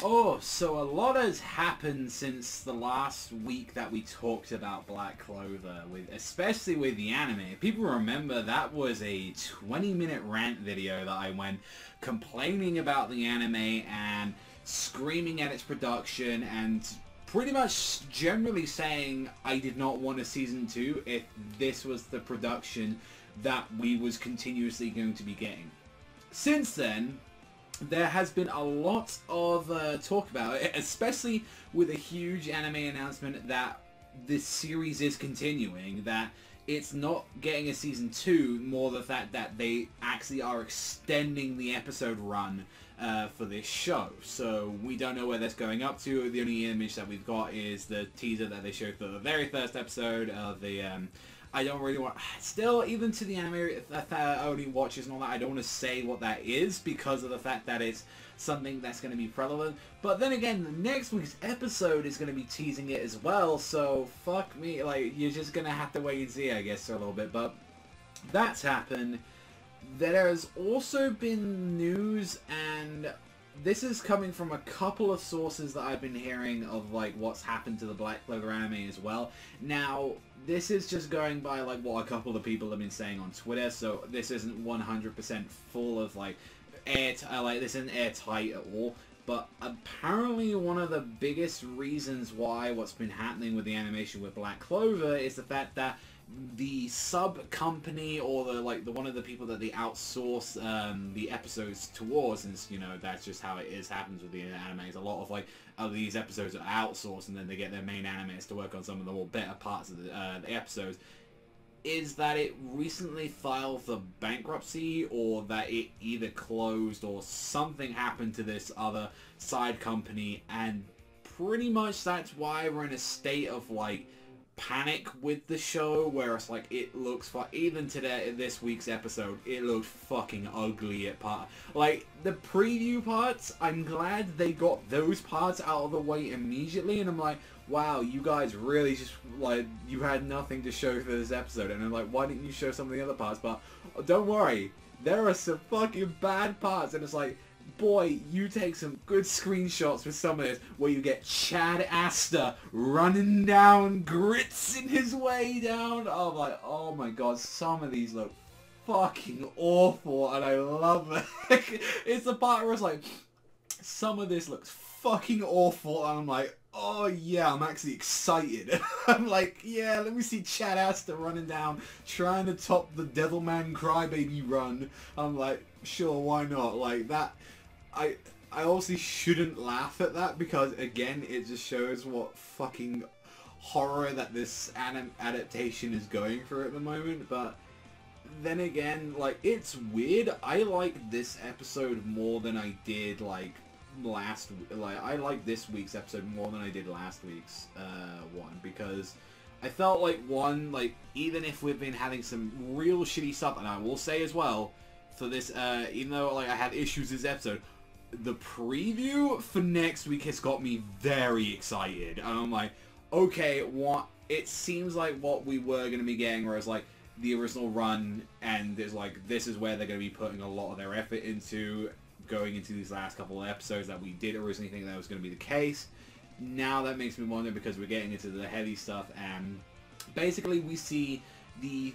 Oh, so a lot has happened since the last week that we talked about Black Clover, especially with the anime. If people remember, that was a 20-minute rant video that I went complaining about the anime and screaming at its production and pretty much generally saying I did not want a season 2 if this was the production that we was continuously going to be getting. Since then, there has been a lot of talk about it, especially with a huge anime announcement that this series is continuing, that it's not getting a season 2, more the fact that they actually are extending the episode run for this show. So we don't know where that's going up to. The only image that we've got is the teaser that they showed for the very first episode of the I don't really want... Still, even to the anime that only watches and all that, I don't want to say what that is because of the fact that it's something that's going to be prevalent. But then again, the next week's episode is going to be teasing it as well, so fuck me. Like, you're just going to have to wait and see, I guess, for a little bit. But that's happened. There has also been news, and this is coming from a couple of sources that I've been hearing of, like, what's happened to the Black Clover anime as well. Now, this is just going by, like, what a couple of people have been saying on Twitter, so this isn't 100% full of, like, this isn't airtight at all. But apparently one of the biggest reasons why what's been happening with the animation with Black Clover is the fact that the sub company or the one of the people that they outsource the episodes towards, and you know that's just how it happens with the animes. A lot of these episodes are outsourced, and then they get their main animators to work on some of the more better parts of the episodes. Is that it recently filed for bankruptcy, or that it either closed or something happened to this other side company, and pretty much that's why we're in a state of like panic with the show, where it's like it looks even today this week's episode it looked fucking ugly at part. Like the preview parts, I'm glad they got those parts out of the way immediately, and I'm like, wow, you guys really just like you had nothing to show for this episode, and I'm like, why didn't you show some of the other parts? But don't worry, there are some fucking bad parts, and it's like, boy, you take some good screenshots with some of this, where you get Chad Aster running down, gritzing his way down. I'm like, oh my god, some of these look fucking awful, and I love it. It's the part where it's like, some of this looks fucking awful, and I'm like, oh yeah, I'm actually excited. I'm like, yeah, let me see Chad Aster running down, trying to top the Devilman Crybaby run. I'm like, sure, why not? Like that. I obviously shouldn't laugh at that because, again, it just shows what fucking horror that this adaptation is going through at the moment. But then again, like, it's weird. I like this episode more than I did, like, I like this week's episode more than I did last week's one, because I felt like, one, like, even if we've been having some real shitty stuff, and I will say as well, for this, even though, like, I had issues this episode, the preview for next week has got me very excited. And I'm like, okay, what? It seems like what we were going to be getting, whereas like the original run, and there's like, this is where they're going to be putting a lot of their effort into, going into these last couple of episodes that we did originally think that was going to be the case. Now that makes me wonder, because we're getting into the heavy stuff, and basically we see the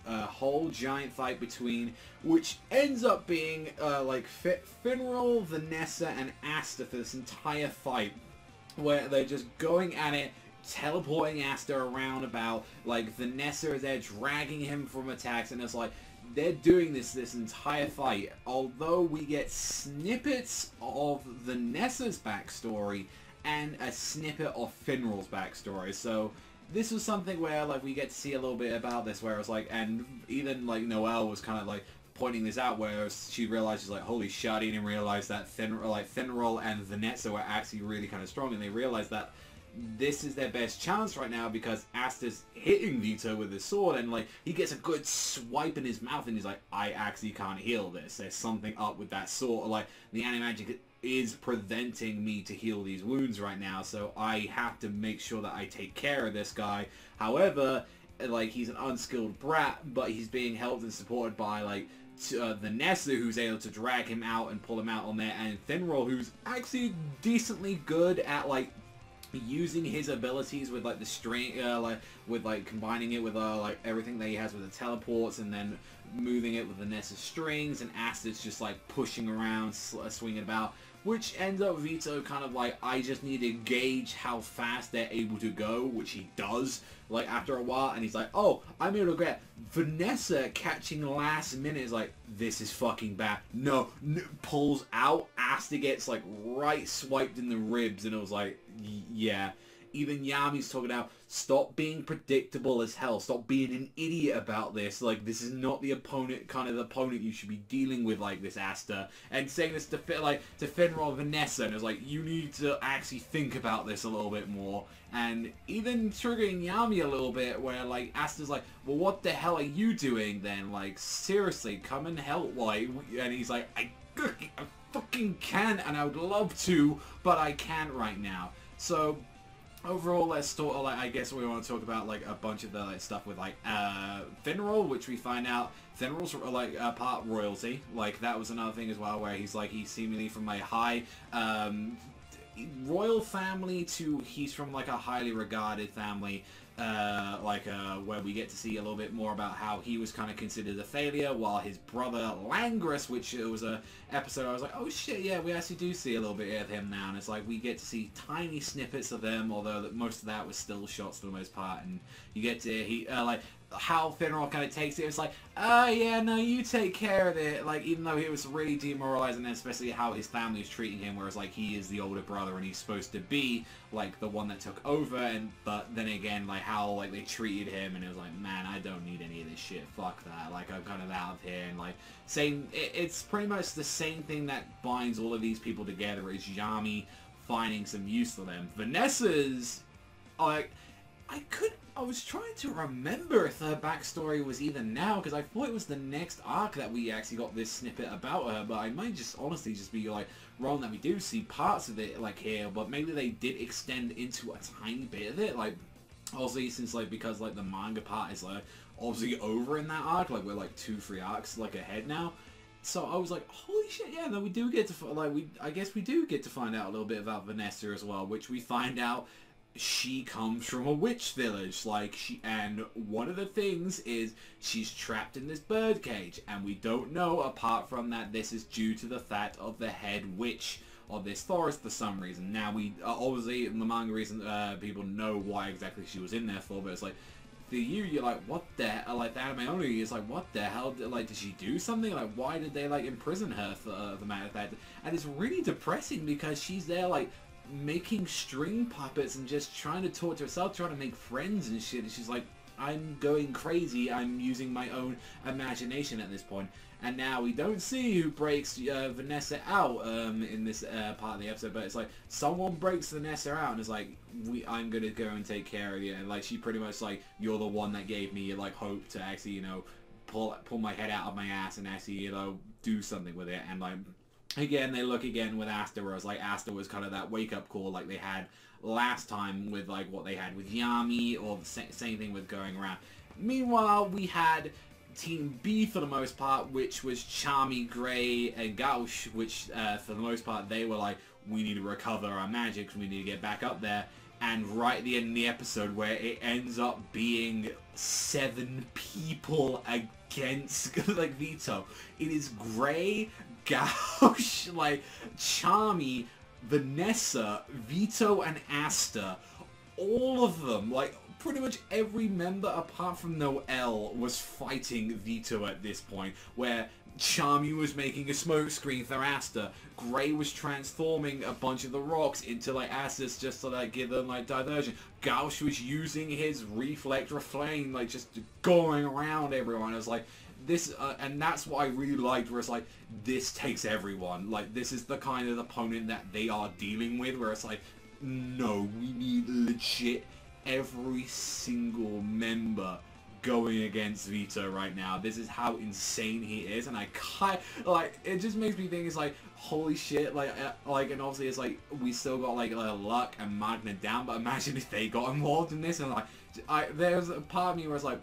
whole giant fight between, which ends up being like Finral, Vanessa, and Aster for this entire fight, where they're just going at it, teleporting Aster around about. Like Vanessa is there dragging him from attacks, and it's like they're doing this entire fight. Although we get snippets of Vanessa's backstory and a snippet of Finral's backstory, so this was something where like we get to see a little bit about this, where it's like, and even like Noelle was kind of like pointing this out, where she realizes like, holy shit, I didn't realize that Finral and Vanessa were actually really kind of strong, and they realized that this is their best chance right now, because Aster's hitting Vito with his sword, and like he gets a good swipe in his mouth, and he's like, I actually can't heal this. There's something up with that sword. Like the animagic is preventing me to heal these wounds right now, so I have to make sure that I take care of this guy. However, like, he's an unskilled brat, but he's being helped and supported by like Vanessa, who's able to drag him out and pull him out on there, and Finral, who's actually decently good at like using his abilities with like the string, with combining it with like everything that he has with the teleports, and then moving it with Vanessa's strings, and Asta's just like pushing around, swinging about, which ends up Vito kind of like, I just need to gauge how fast they're able to go, which he does, like, after a while, and he's like, oh, I'm able to get Vanessa catching last minute, is like, this is fucking bad. No, pulls out, Asta gets, like, right swiped in the ribs, and it was like, yeah. Even Yami's talking about, stop being predictable as hell. Stop being an idiot about this. Like, this is not the opponent, kind of the opponent you should be dealing with like this, Asta. And saying this to Finral and Vanessa, and it's like, you need to actually think about this a little bit more. And even triggering Yami a little bit, where like, Asta's like, well, what the hell are you doing then? Like, seriously, come and help. Like, and he's like, I fucking can, and I would love to, but I can't right now. So overall, let's talk, like, I guess we want to talk about, like, a bunch of the, like, stuff with, like, Finral, which we find out Finral's, like, part royalty. Like, that was another thing as well, where he's, like, he's seemingly from a high, royal family to he's from, like, a highly regarded family, where we get to see a little bit more about how he was kind of considered a failure, while his brother Langris, which it was a episode I was like, oh shit, yeah, we actually do see a little bit of him now, and it's like we get to see tiny snippets of them, although that most of that was still shots for the most part, and you get to like how Finral kind of takes it. It's like, oh yeah, no, you take care of it. Like, even though he was really demoralizing, and especially how his family is treating him, whereas like he is the older brother and he's supposed to be like the one that took over, and but then again, like how like they treated him, and it was like, man, I don't need any of this shit. Fuck that. Like, I'm kind of out of here. And like saying it's pretty much the same thing that binds all of these people together, is Yami finding some use for them. Vanessa's like, I was trying to remember if her backstory was even now, because I thought it was the next arc that we actually got this snippet about her, but I might just honestly just be like wrong that we do see parts of it like here, but maybe they did extend into a tiny bit of it, like obviously since like, because like the manga part is like obviously over in that arc, like we're like 2-3 arcs like ahead now. So I was like, holy shit, yeah, no, we do get to, like, I guess we do get to find out a little bit about Vanessa as well, which we find out she comes from a witch village, like, and one of the things is she's trapped in this bird cage, and we don't know, apart from that, this is due to the fact of the head witch of this forest for some reason. Now, we, obviously, in the manga reason, people know why exactly she was in there for, but it's like, for you, you're like, what the hell, like, the anime only is like, what the hell, like, did she do something? Like, why did they, like, imprison her for the matter of fact? And it's really depressing, because she's there, like, making string puppets and just trying to talk to herself, trying to make friends and shit, and she's like, I'm going crazy, I'm using my own imagination at this point. And now we don't see who breaks Vanessa out in this part of the episode, but it's like someone breaks Vanessa out and is like, I'm gonna go and take care of you, and like she pretty much like, you're the one that gave me like hope to actually, you know, pull my head out of my ass and actually, you know, do something with it. And like, again, they look again with Asta, whereas like Asta was kind of that wake-up call like they had last time with like what they had with Yami, or the same thing with going around. Meanwhile, we had Team B for the most part, which was Charmy, Gray, and Gauche, which for the most part they were like, we need to recover our magic, we need to get back up there. And right at the end of the episode, where it ends up being 7 people against like Vito, it is Gray, Gauche, like Charmy, Vanessa, Vito, and Asta. All of them, like pretty much every member apart from Noelle was fighting Vito at this point, where Charmy was making a smoke screen for Asta, Gray was transforming a bunch of the rocks into like Asta's just to like give them like diversion, Gauche was using his reflector flame, like just going around everyone. It was like this, and that's what I really liked, where it's like, this takes everyone, like this is the kind of opponent that they are dealing with, where it's like, no, we need legit every single member going against Vito right now. This is how insane he is, and I kind like, it just makes me think, it's like, holy shit, like and obviously it's like we still got like Luck and Magna down, but imagine if they got involved in this. And like, there's a part of me where it's like,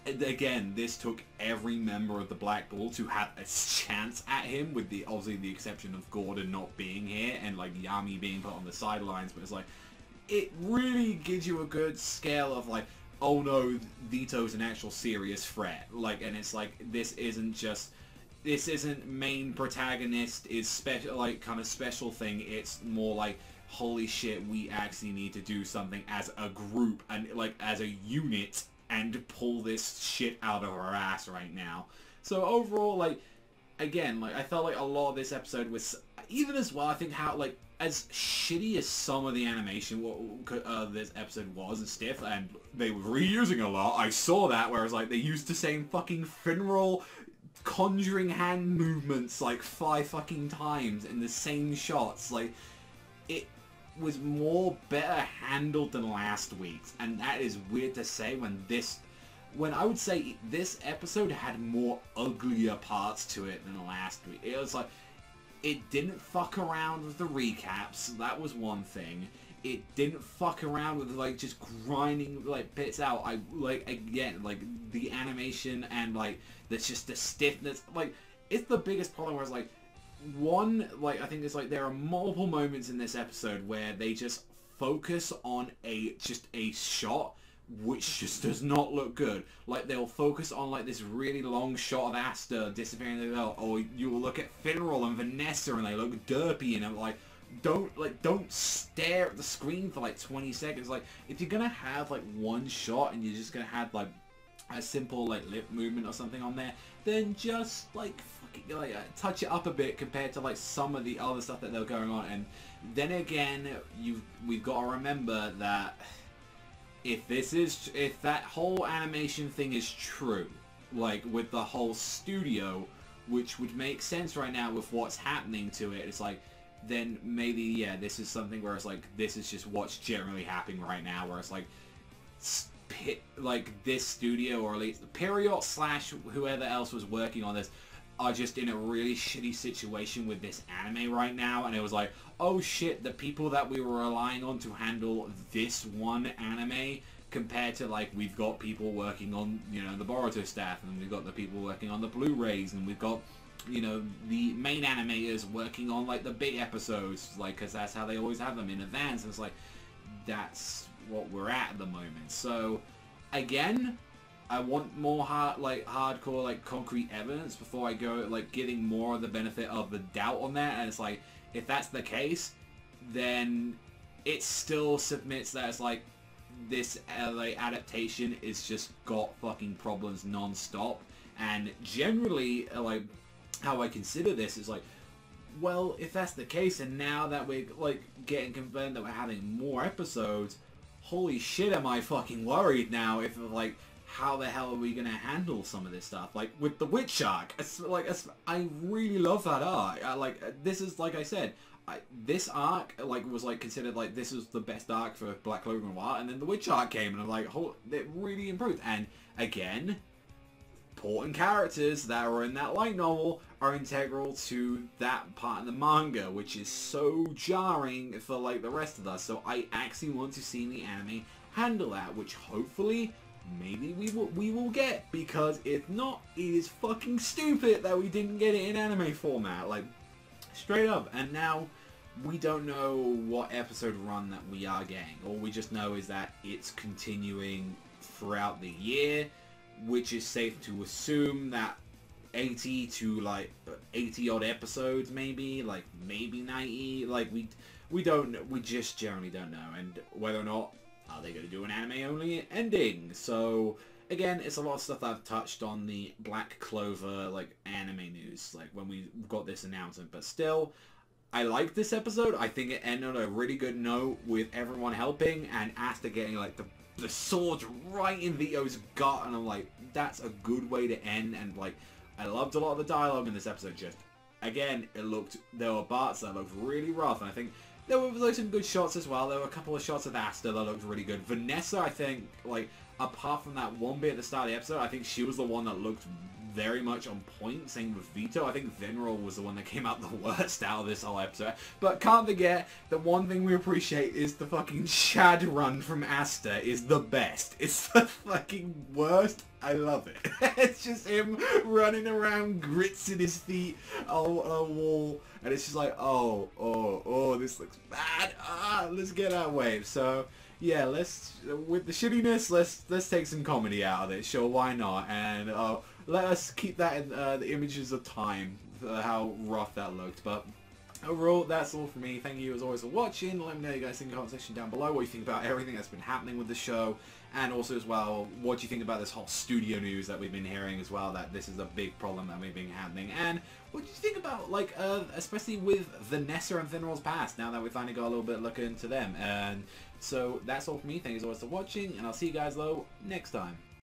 And again, this took every member of the Black Bull to have a chance at him, with obviously the exception of Gordon not being here and like Yami being put on the sidelines. But it's like, it really gives you a good scale of like, oh no, Vito's an actual serious threat. Like, and it's like, this isn't main protagonist is special, like kind of special thing. It's more like, holy shit, we actually need to do something as a group and like as a unit and pull this shit out of our ass right now. So overall, like, again, like, I felt like a lot of this episode was, even as well, I think how, like, as shitty as some of the animation this episode was and stiff, and they were reusing a lot, I saw that, whereas, like, they used the same fucking funeral conjuring hand movements, like, 5 fucking times in the same shots. Like, it was more better handled than last week's, and that is weird to say when I would say this episode had more uglier parts to it than last week. It was like, it didn't fuck around with the recaps, that was one thing. It didn't fuck around with like just grinding like bits out. I like, again, like the animation and like that's just the stiffness, like it's the biggest problem where it's like, one, like, I think it's like there are multiple moments in this episode where they just focus on just a shot which just does not look good. Like, they'll focus on like this really long shot of Asta disappearing in the belt, or you will look at Finral and Vanessa and they look derpy, and I'm like, don't stare at the screen for like 20 seconds. Like, if you're gonna have like one shot and you're just gonna have like a simple like lip movement or something on there, then just like fucking like touch it up a bit compared to like some of the other stuff that they're going on. And then again, we've got to remember that if that whole animation thing is true, like with the whole studio, which would make sense right now with what's happening to it, it's like, then maybe, yeah, this is something where it's like, this is just what's generally happening right now, where it's like, like this studio, or at least Period / whoever else was working on this, are just in a really shitty situation with this anime right now. And it was like, oh shit, the people that we were relying on to handle this one anime, compared to like, we've got people working on, you know, the Boruto staff, and we've got the people working on the Blu-rays, and we've got, you know, the main animators working on like the big episodes, like, because that's how they always have them in advance. And it's like, that's what we're at the moment. So again, I want more hardcore like concrete evidence before I go like giving more of the benefit of the doubt on that. And it's like, if that's the case, then it still submits that it's like, this like adaptation is just got fucking problems non-stop. And generally, like, how I consider this is like, well, if that's the case, and now that we're like getting confirmed that we're having more episodes, holy shit, am I fucking worried now if like, how the hell are we gonna handle some of this stuff? Like with the witch arc, I really love that arc. This is, like I said, this arc like was like considered like, this was the best arc for Black Clover in a while, and then the witch arc came, and I'm like, oh, it really improved. And again, important characters that are in that light novel are integral to that part of the manga, which is so jarring for like the rest of us. So I actually want to see the anime handle that, which hopefully maybe we will get, because if not, it is fucking stupid that we didn't get it in anime format, like straight up. And now we don't know what episode run that we are getting. All we just know is that it's continuing throughout the year, which is safe to assume that 80 to like 80 odd episodes, maybe 90, like we just generally don't know. And whether or not, are they going to do an anime only ending? So again, it's a lot of stuff that I've touched on the Black Clover like anime news, like when we got this announcement. But still, I like this episode. I think it ended on a really good note with everyone helping and Asta getting like the sword right in Vito's gut, and I'm like, that's a good way to end. And like, I loved a lot of the dialogue in this episode. Just again, there were parts that looked really rough, and I think there were like some good shots as well. There were a couple of shots of Asta that looked really good. Vanessa, I think, like, apart from that one bit at the start of the episode, I think she was the one that looked very much on point. Same with Vito. I think Vinroll was the one that came out the worst out of this whole episode. But can't forget that one thing we appreciate is the fucking Chad run from Asta is the best. It's the fucking worst. I love it. It's just him running around, grits in his feet on a wall, and it's just like, oh, this looks bad. Let's get our wave. So yeah, with the shittiness, let's take some comedy out of it. Sure, why not? And let us keep that in the images of time, how rough that looked. But overall, that's all from me. Thank you as always for watching. Let me know you guys in the comment section down below what you think about everything that's been happening with the show, and also as well, what do you think about this whole studio news that we've been hearing as well, that this is a big problem that we've been happening, and what do you think about, like, especially with Vanessa and Finroll's past, now that we finally got a little bit look into them. And so that's all from me. Thank you as always for watching, and I'll see you guys though next time.